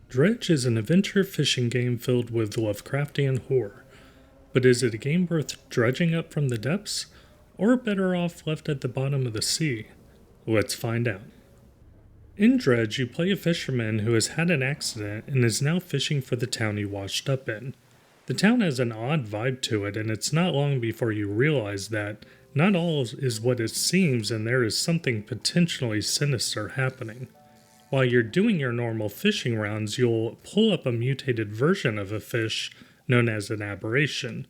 Dredge is an adventure fishing game filled with Lovecraftian horror. But is it a game worth dredging up from the depths, or better off left at the bottom of the sea? Let's find out. In Dredge, you play a fisherman who has had an accident and is now fishing for the town he washed up in. The town has an odd vibe to it, and it's not long before you realize that not all is what it seems, and there is something potentially sinister happening. While you're doing your normal fishing rounds, you'll pull up a mutated version of a fish known as an aberration.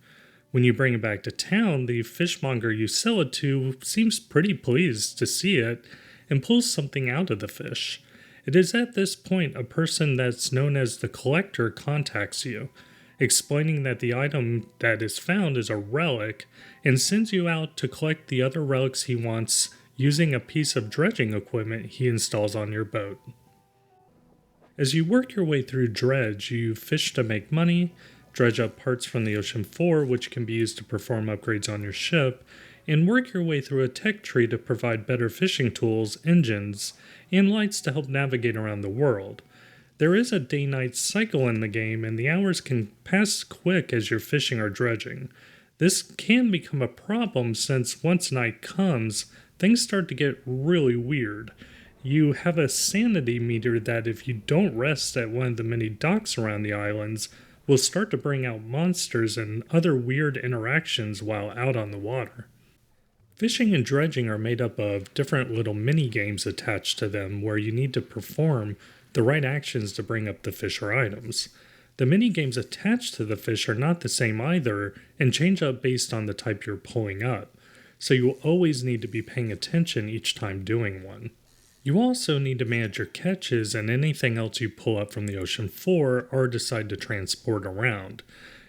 When you bring it back to town, the fishmonger you sell it to seems pretty pleased to see it and pulls something out of the fish. It is at this point a person that's known as the collector contacts you, explaining that the item that is found is a relic and sends you out to collect the other relics he wants using a piece of dredging equipment he installs on your boat. As you work your way through Dredge, you fish to make money, dredge up parts from the ocean floor which can be used to perform upgrades on your ship, and work your way through a tech tree to provide better fishing tools, engines, and lights to help navigate around the world. There is a day-night cycle in the game, and the hours can pass quick as you're fishing or dredging. This can become a problem since once night comes, things start to get really weird. You have a sanity meter that if you don't rest at one of the many docks around the islands, will start to bring out monsters and other weird interactions while out on the water. Fishing and dredging are made up of different little mini games attached to them where you need to perform the right actions to bring up the fish or items. The mini games attached to the fish are not the same either and change up based on the type you're pulling up, so you will always need to be paying attention each time doing one. You also need to manage your catches and anything else you pull up from the ocean floor or decide to transport around.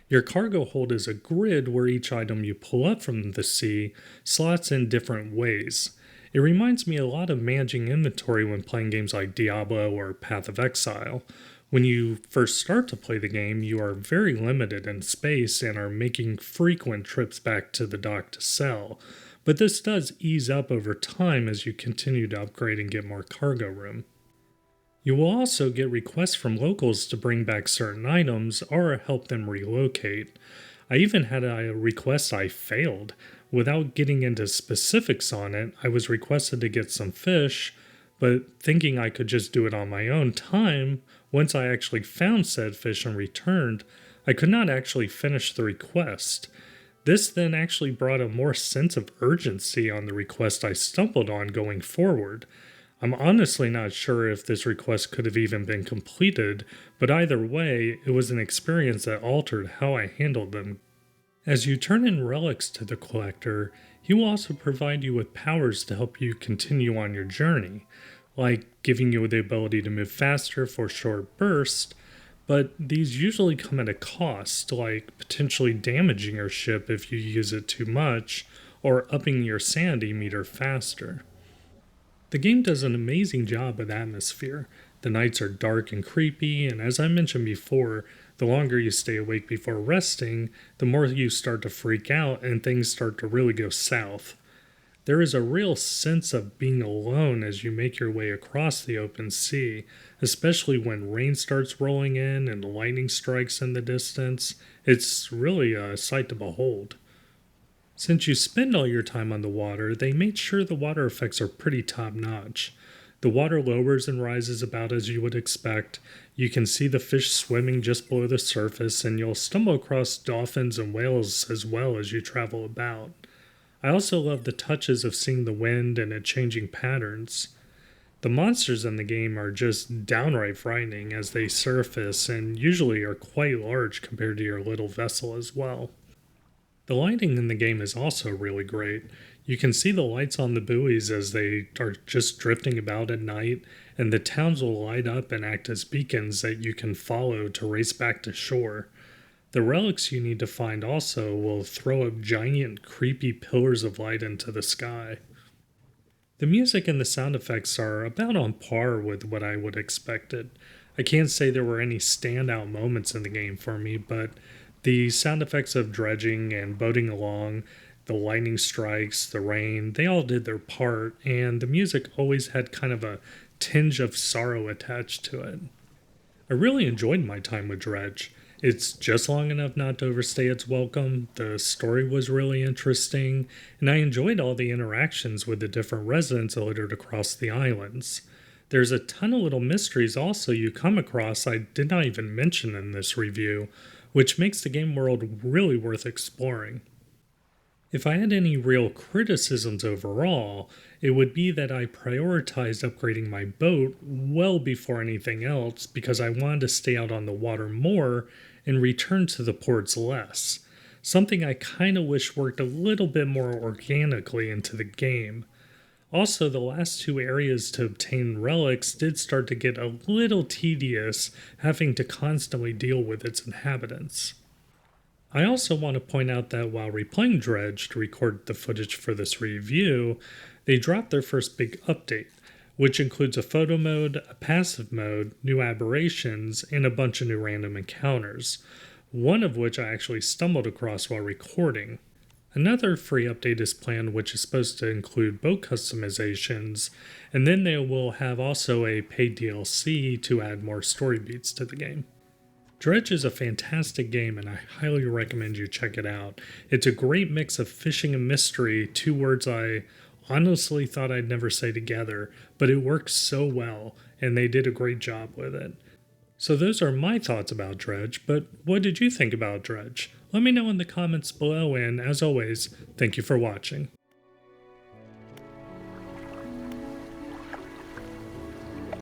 Your cargo hold is a grid where each item you pull up from the sea slots in different ways. It reminds me a lot of managing inventory when playing games like Diablo or Path of Exile. When you first start to play the game, you are very limited in space and are making frequent trips back to the dock to sell. But this does ease up over time as you continue to upgrade and get more cargo room. You will also get requests from locals to bring back certain items or help them relocate. I even had a request I failed. Without getting into specifics on it, I was requested to get some fish, but thinking I could just do it on my own time, once I actually found said fish and returned, I could not actually finish the request. This then actually brought a more sense of urgency on the request I stumbled on going forward. I'm honestly not sure if this request could have even been completed, but either way, it was an experience that altered how I handled them. As you turn in relics to the collector, he will also provide you with powers to help you continue on your journey, like giving you the ability to move faster for short bursts, but these usually come at a cost, like potentially damaging your ship if you use it too much, or upping your sanity meter faster. The game does an amazing job with atmosphere. The nights are dark and creepy, and as I mentioned before, the longer you stay awake before resting, the more you start to freak out and things start to really go south. There is a real sense of being alone as you make your way across the open sea, especially when rain starts rolling in and lightning strikes in the distance. It's really a sight to behold. Since you spend all your time on the water, they made sure the water effects are pretty top-notch. The water lowers and rises about as you would expect. You can see the fish swimming just below the surface, and you'll stumble across dolphins and whales as well as you travel about. I also love the touches of seeing the wind and it changing patterns. The monsters in the game are just downright frightening as they surface and usually are quite large compared to your little vessel as well. The lighting in the game is also really great. You can see the lights on the buoys as they are just drifting about at night, and the towns will light up and act as beacons that you can follow to race back to shore. The relics you need to find also will throw up giant, creepy pillars of light into the sky. The music and the sound effects are about on par with what I would expected. I can't say there were any standout moments in the game for me, but the sound effects of dredging and boating along, the lightning strikes, the rain, they all did their part, and the music always had kind of a tinge of sorrow attached to it. I really enjoyed my time with Dredge. It's just long enough not to overstay its welcome, the story was really interesting, and I enjoyed all the interactions with the different residents littered across the islands. There's a ton of little mysteries also you come across I did not even mention in this review, which makes the game world really worth exploring. If I had any real criticisms overall, it would be that I prioritized upgrading my boat well before anything else because I wanted to stay out on the water more and return to the ports less. Something I kind of wish worked a little bit more organically into the game. Also, the last two areas to obtain relics did start to get a little tedious, having to constantly deal with its inhabitants. I also want to point out that while replaying Dredge to record the footage for this review, they dropped their first big update, which includes a photo mode, a passive mode, new aberrations, and a bunch of new random encounters, one of which I actually stumbled across while recording. Another free update is planned, which is supposed to include boat customizations, and then they will have also a paid DLC to add more story beats to the game. Dredge is a fantastic game and I highly recommend you check it out. It's a great mix of fishing and mystery, two words I honestly thought I'd never say together, but it works so well and they did a great job with it. So those are my thoughts about Dredge, but what did you think about Dredge? Let me know in the comments below and as always, thank you for watching.